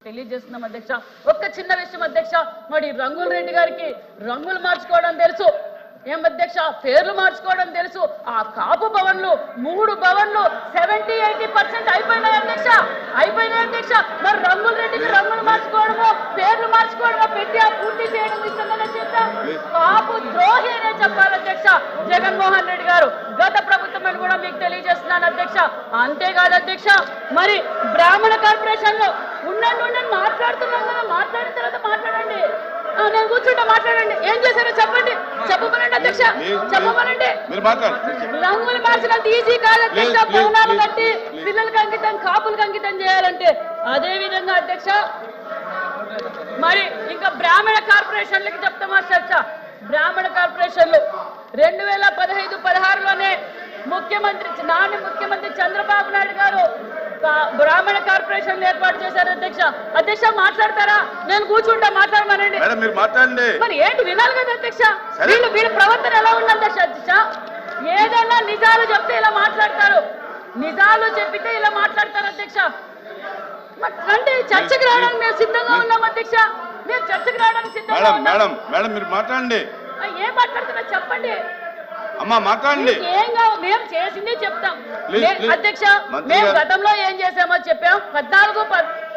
తెలియజేస్తున్నాం అధ్యక్ష. ఒక్క చిన్న విషయం అధ్యక్ష, మరి రంగుల రెడ్డి గారికి రంగులు మార్చుకోవడం తెలుసు, ఏం అధ్యక్ష పేర్లు మార్చుకోవడం తెలుసు. ఆ కాపు భవన్లు 3 భవన్లు 70-80% అయిపోయినాయి అధ్యక్ష, అయిపోయినాయి అధ్యక్ష. మరి రంగుల రెడ్డికి రంగులు మార్చుకోవడమో పేర్లు మార్చుకోవడమో పెట్టి ఆ పూర్తి చేయడం ఇష్టంగానే చేద్దాం. కాపు ద్రోహి అనే చెప్పాలి అధ్యక్ష జగన్మోహన్ రెడ్డి గారు, గత ప్రభుత్వం అని కూడా మీకు తెలియజేస్తున్నాను అధ్యక్ష. అంతేకాదు అధ్యక్ష, మరి బ్రాహ్మణ కార్పొరేషన్ లో ఉండండి మాట్లాడుతున్నాం కదా, మాట్లాడిన తర్వాత మాట్లాడండి. నేను కూర్చుంటా, మాట్లాడండి. ఏం చేశారో చెప్పండి, చెప్పమనండి అధ్యక్ష, చెప్పమనండి. రంగులు మార్చినంత ఈజీ కాదు అధ్యక్ష, భవనాలు కట్టి పిల్లలకి అంకితం కాపులకు అంకితం చేయాలంటే. అదే విధంగా అధ్యక్ష, మరి ఇంకా బ్రాహ్మణ కార్పొరేషన్లకి చెప్తామా అధ్యక్ష, బ్రాహ్మణ కార్పొరేషన్లు 2015-16లోనే ముఖ్యమంత్రి చంద్రబాబు నాయుడు గారు బ్రాహ్మణ కార్పొరేషన్ ఏర్పాటు చేశారు అధ్యక్ష. అధ్యక్ష మాట్లాడతారా? నేను కూర్చుంటా, మాట్లాడమనండి. మరి ఏంటి వినాలి కదా అధ్యక్ష, వీళ్ళ ప్రవర్తన ఎలా ఉంది అధ్యక్ష? ఏదైనా నిజాలు చెప్తే ఇలా మాట్లాడతారు, నిజాలు చెప్పితే ఇలా మాట్లాడతారు అధ్యక్ష. అంటే చర్చకు రావడానికి మేము సిద్ధంగా ఉన్నాం అధ్యక్ష, మేము చర్చకు రావడానికి సిద్ధంగా ఉన్నాం. ఏం మాట్లాడుతున్నా చెప్పండి అమ్మా, మాట్లాడండి. ఏం కావు, మేము చేసింది చెప్తాం అధ్యక్ష. మేము గతంలో ఏం చేసామో చెప్పాం,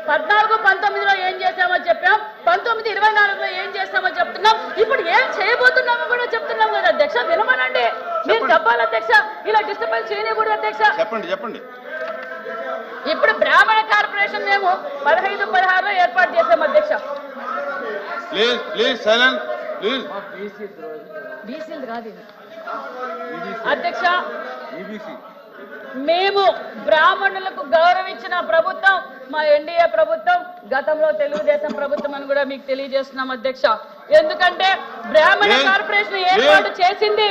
14-19లో ఏం చేసామో చెప్పాం, 19-24లో ఏం చేస్తామో చెప్తున్నాం, ఇప్పుడు ఏం చేయబోతున్నామో కూడా చెప్తున్నాం కదా అధ్యక్ష. వినమనండి, మీరు చెప్పాలి అధ్యక్ష, ఇలా డిస్టర్బెన్స్ చేయకూడదు అధ్యక్ష. చెప్పండి. ఇప్పుడు బ్రాహ్మణ కార్పొరేషన్ మేము 15-16లో ఏర్పాటు చేసాం అధ్యక్ష. బీసీలు కాదు అధ్యక్ష, మేము బ్రాహ్మణులకు గౌరవించిన ప్రభుత్వం మా ఎన్డీఏ ప్రభుత్వం, గతంలో తెలుగుదేశం ప్రభుత్వం అని కూడా మీకు తెలియజేస్తున్నాం అధ్యక్ష. ఎందుకంటే బ్రాహ్మణ కార్పొరేషన్ ఏర్పాటు చేసింది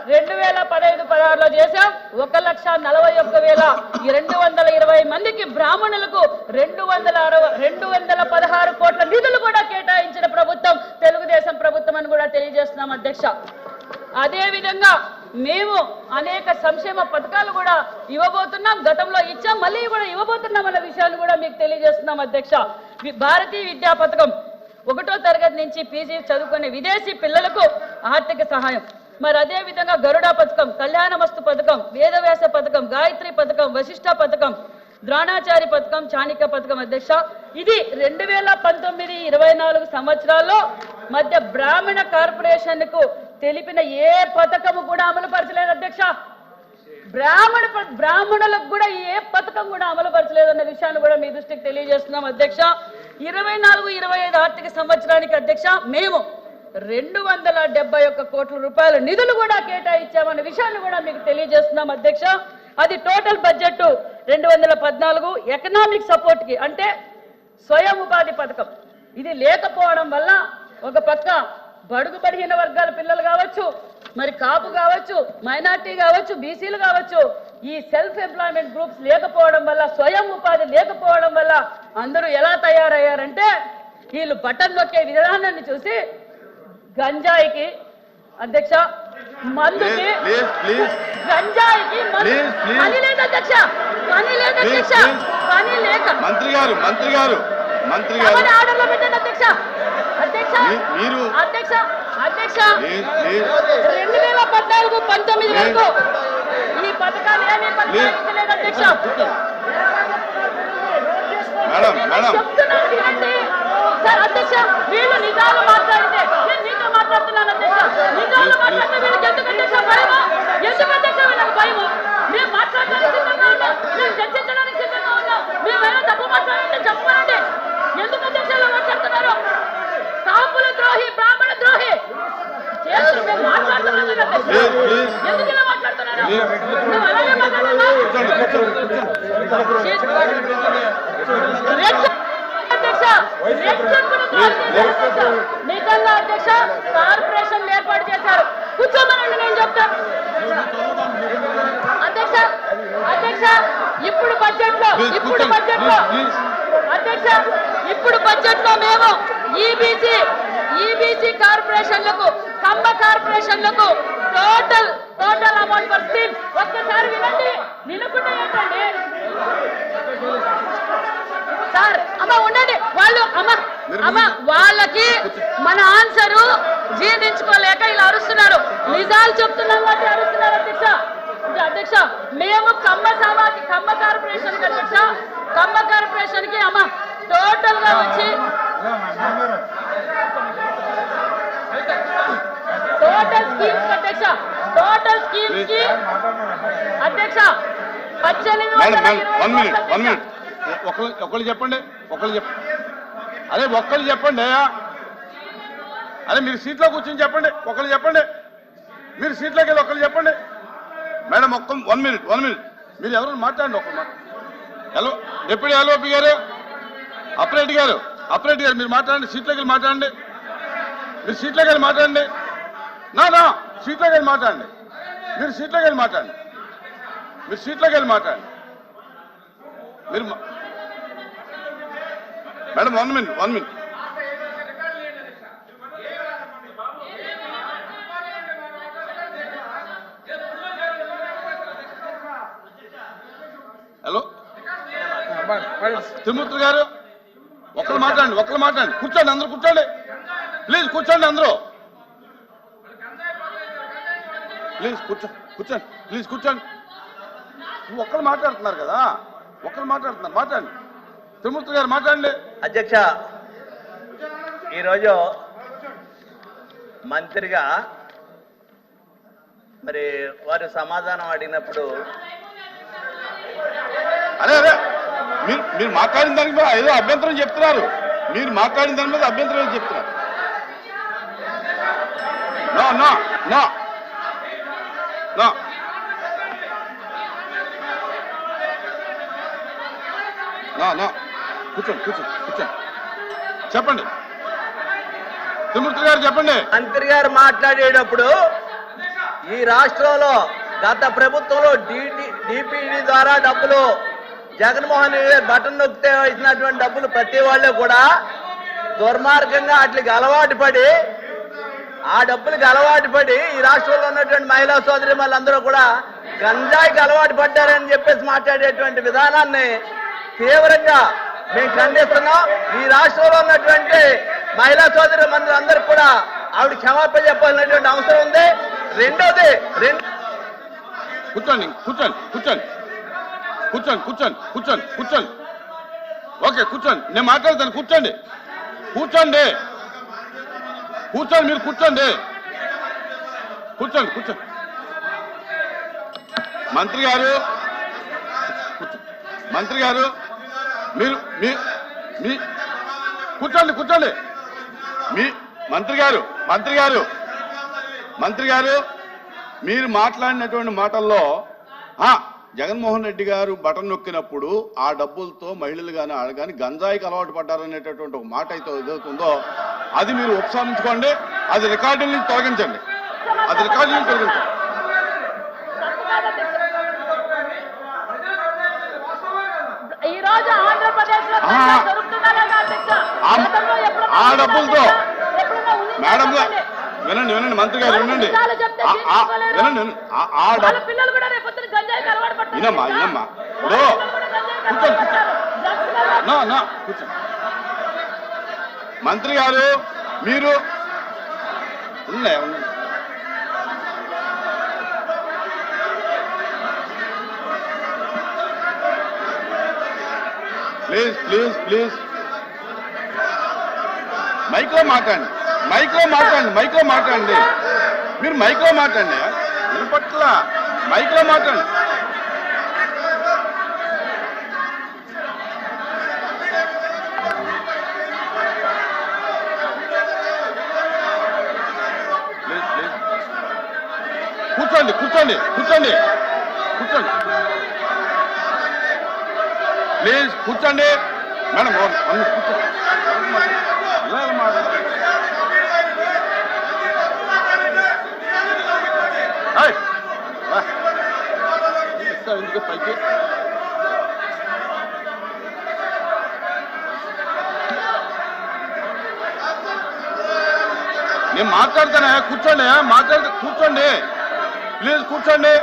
2015-16లో చేశాం. 1,41,220 మందికి బ్రాహ్మణులకు 216 కోట్ల నిధులు కూడా కేటాయించిన ప్రభుత్వం తెలుగుదేశం ప్రభుత్వం అని కూడా తెలియజేస్తున్నాం అధ్యక్ష. అదే విధంగా మేము అనేక సంక్షేమ పథకాలు కూడా ఇవ్వబోతున్నాం, గతంలో ఇచ్చాం, మళ్ళీ కూడా ఇవ్వబోతున్నాం అన్న విషయాన్ని కూడా మీకు తెలియజేస్తున్నాం అధ్యక్ష. భారతీయ విద్యా పథకం 1వ తరగతి నుంచి పీజీ చదువుకునే విదేశీ పిల్లలకు ఆర్థిక సహాయం. మరి అదే విధంగా గరుడ పథకం, కళ్యాణమస్తు పథకం, వేదవ్యాస పథకం, గాయత్రి పథకం, వశిష్ఠ పథకం, ద్రోణాచారి పథకం, చాణిక్య పథకం అధ్యక్ష. ఇది 2019-24 సంవత్సరాల్లో మధ్య బ్రాహ్మణ కార్పొరేషన్ కు తెలిపిన ఏ పథకము కూడా అమలు పరచలేదు అధ్యక్ష. బ్రాహ్మణులకు కూడా ఏ పథకం కూడా అమలు పరచలేదన్న విషయాన్ని కూడా మీ దృష్టికి తెలియజేస్తున్నాం అధ్యక్ష. 24-25 ఆర్థిక సంవత్సరానికి అధ్యక్ష మేము 271 కోట్ల రూపాయల నిధులు కూడా కేటాయించామన్న విషయాన్ని కూడా మీకు తెలియజేస్తున్నాం అధ్యక్ష. అది టోటల్ బడ్జెట్ 214. ఎకనామిక్ సపోర్ట్ కి అంటే స్వయం ఉపాధి పథకం ఇది లేకపోవడం వల్ల ఒక పక్క బడుగు బలహీన వర్గాల పిల్లలు కావచ్చు, మరి కాపు కావచ్చు, మైనార్టీ కావచ్చు, బీసీలు కావచ్చు, ఈ సెల్ఫ్ ఎంప్లాయ్మెంట్ గ్రూప్స్ లేకపోవడం వల్ల, స్వయం ఉపాధి లేకపోవడం వల్ల అందరూ ఎలా తయారయ్యారంటే వీళ్ళు బటన్ నొక్కే విధానాన్ని చూసి గంజాయికి అధ్యక్ష, మందుకి, గంజాయికి పని లేదు అధ్యక్ష, పని లేదు అధ్యక్ష, పని లేక మంత్రి గారు ఆర్డర్లో పెట్టండి అధ్యక్ష. అధ్యక్ష 2014-19 వరకు ఈ పథకాలు ఏమీ కొనసాగించలేదు అధ్యక్ష. చెప్తున్నాను వినండి సార్ అధ్యక్ష, వీళ్ళు నిజాలు మాట్లాడితే నేను మీతో మాట్లాడుతున్నాను అధ్యక్ష, నిజాలు మాట్లాడితే వీళ్ళకి ఎందుకు అధ్యక్ష భయమా? ఎందుకు అధ్యక్ష వీళ్ళకి భయము? మేము మాట్లాడడానికి సిద్ధంగా ఉన్నాం, మేము చర్చించడానికి సిద్ధంగా ఉన్నాం, మేమైనా తప్పు మాట్లాడంటే చెప్పండి. ఎందుకు అధ్యక్ష ఇలా మాట్లాడుతున్నారు? కాపుల ద్రోహి, బ్రాహ్మణ ద్రోహి చేస్తూ మేము మాట్లాడుతున్నాం కదా అధ్యక్ష, ఎందుకు ఇలా మాట్లాడుతున్నారు? మేము అలాగే మాట్లాడుతున్నాం నిజంగా అధ్యక్ష. కార్పొరేషన్ ఏర్పాటు చేశారు, కూర్చోమనండి నేను చెప్తాను అధ్యక్ష. ఇప్పుడు బడ్జెట్ లో మేము ఈబీసీ కార్పొరేషన్లకు, కంబ కార్పొరేషన్లకు టోటల్ అమౌంట్ ఫర్ స్కీమ్ ఒక్కసారి వినండి. వినకుండా ఏంటండి సార్? అమ్మ ఉండండి. అమ్మ వాళ్ళకి మన ఆన్సరు జీర్ణించుకోలేక ఇలా అరుస్తున్నారు. నిజాలు చెప్తున్నాం కాబట్టి అరుస్తున్నారు అధ్యక్ష. అధ్యక్ష మేము ఖమ్మ కార్పొరేషన్ కి అధ్యక్ష, ఖమ్మ కార్పొరేషన్ కి అమ్మ టోటల్ గా వచ్చి టోటల్ స్కీమ్స్ అధ్యక్ష, టోటల్ స్కీమ్స్ కి అధ్యక్ష 1820 ఒకళ్ళు చెప్పండి, అదే ఒక్కళ్ళు చెప్పండి. అదే మీరు సీట్లో కూర్చొని చెప్పండి, ఒకళ్ళు చెప్పండి. మీరు సీట్లోకి వెళ్ళి ఒకళ్ళు చెప్పండి. మేడం వన్ మినిట్ మీరు ఎవరు మాట్లాడండి. ఒకళ్ళు హలో డిప్యూటీ ఎల్ఓపి గారు, అప్రెడ్డి గారు మీరు మాట్లాడండి. సీట్లోకి వెళ్ళి మాట్లాడండి. మీరు సీట్లోకి వెళ్ళి మాట్లాడండి. నా సీట్లోకి వెళ్ళి మాట్లాడండి. మీరు సీట్లోకి వెళ్ళి మాట్లాడండి. మీరు madam one minute hello Tirumurti గారు ఒకళ్ళు మాట్లాడండి. కూర్చోండి, అందరూ కూర్చోండి. ప్లీజ్ కూర్చోండి, అందరూ ప్లీజ్ కూర్చోండి. ఒక్కరు మాట్లాడుతున్నారు కదా, మాట్లాడండి. తిరుమూర్తి గారు మాట్లాడండి. అధ్యక్ష, ఈరోజు మంత్రిగా మరి వారు సమాధానం అడిగినప్పుడు అరే మీరు మాట్లాడిన దాని మీద ఏదో అభ్యంతరం చెప్తున్నారు. కూర్చోండి. చెప్పండి తిరుమూర్తి గారు, చెప్పండి. మంత్రి గారు మాట్లాడేటప్పుడు ఈ రాష్ట్రంలో గత ప్రభుత్వంలో డిపిడి ద్వారా డబ్బులు జగన్మోహన్ రెడ్డి గారు బటన్ నొక్కితే ఇచ్చినటువంటి డబ్బులు ప్రతి వాళ్ళు కూడా దుర్మార్గంగా వాటికి అలవాటు పడి ఈ రాష్ట్రంలో ఉన్నటువంటి మహిళా సోదరి వాళ్ళందరూ కూడా గంజాయికి అలవాటు పడ్డారని చెప్పేసి మాట్లాడేటువంటి విధానాన్ని తీవ్రంగా మేము ఖండిస్తున్నాం. ఈ రాష్ట్రంలో ఉన్నటువంటి మహిళా సోదరి మందులందరూ కూడా ఆవిడ క్షమాపణ చెప్పాల్సినటువంటి అవసరం ఉంది. రెండోది కూర్చోండి. ఓకే, కూర్చోండి. నేను మాట్లాడతాను. కూర్చోండి. మీరు కూర్చోండి. మంత్రి గారు మీరు కూర్చోండి. మీ మంత్రి గారు మీరు మాట్లాడినటువంటి మాటల్లో జగన్మోహన్ రెడ్డి గారు బటన్ నొక్కినప్పుడు ఆ డబ్బులతో మహిళలు కానీ గంజాయికి అలవాటు పడ్డారనేటటువంటి ఒక మాట అయితే ఏదవుతుందో అది మీరు ఉపసంహరించుకోండి. అది రికార్డుల నుంచి తొలగించండి. ఈ రోజు ఆంధ్రప్రదేశ్ లో ఆ డబ్బులతో మేడం గారు వినండి, మంత్రి గారు వినండి. వినమ్మా కూర్చోండి. మంత్రి గారు మీరు ఉన్నాయి ప్లీజ్ మైక్లో మాట్లాడండి. మీరు మైక్లో మాట్లాడండి. వినపట్ల మైక్లో మాట్లాడండి. కూర్చోండి. ప్లీజ్ కూర్చోండి. మేడం కూర్చోండి. ఎందుకు పైకి నేను మాట్లాడతానే. కూర్చోండి. ప్లీజ్ కూర్చోండి.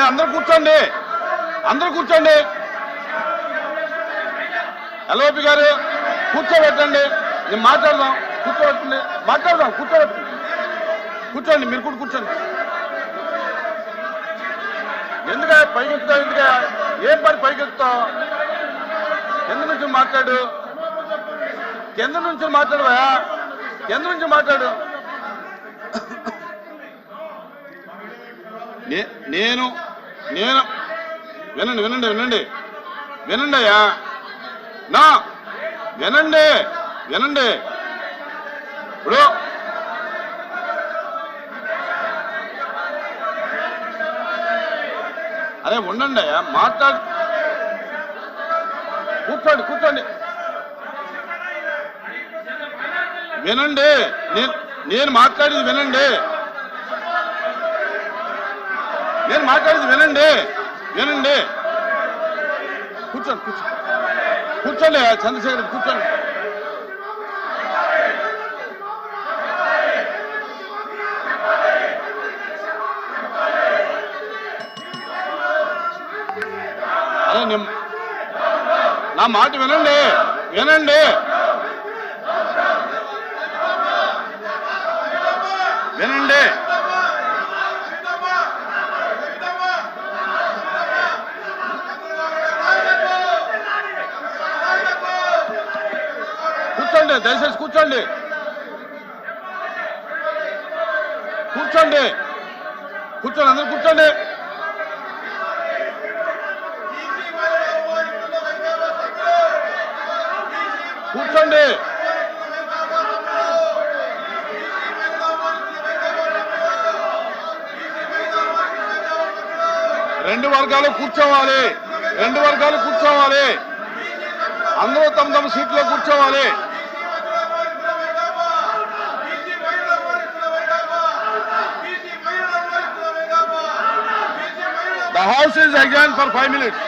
అందరూ కూర్చోండి. అందరూ కూర్చోండి. ఎల్ఓపి గారు కూర్చోబెట్టండి, నేను మాట్లాడదాం. కూర్చోబెట్టండి, మాట్లాడదాం. కూర్చోండి, మీరు కూడా కూర్చోండి. ఎందుక పైకెత్తుతావు? ఎందుక ఏం పని పైకెత్తుతావు? కింద నుంచి మాట్లాడు, కింద నుంచి మాట్లాడవా? కింద నుంచి మాట్లాడు. నేను వినండి వినండి వినండి వినండి అయ్యా, నా వినండి వినండి. ఇప్పుడు అరే ఉండండి అయ్యా, మాట్లాడు. కూర్చోండి. వినండి, నేను మాట్లాడేది వినండి. నేను మాట్లాడేది వినండి. కూర్చోండి చంద్రశేఖర్, కూర్చోండి. అరే నా మాట వినండి. వినండి. కూర్చోండి, దయచేసి కూర్చోండి. అందరూ కూర్చోండి. రెండు వర్గాలు కూర్చోవాలి. అందరూ తమ సీట్లో కూర్చోవాలి. The house is adjourned for 5 minutes.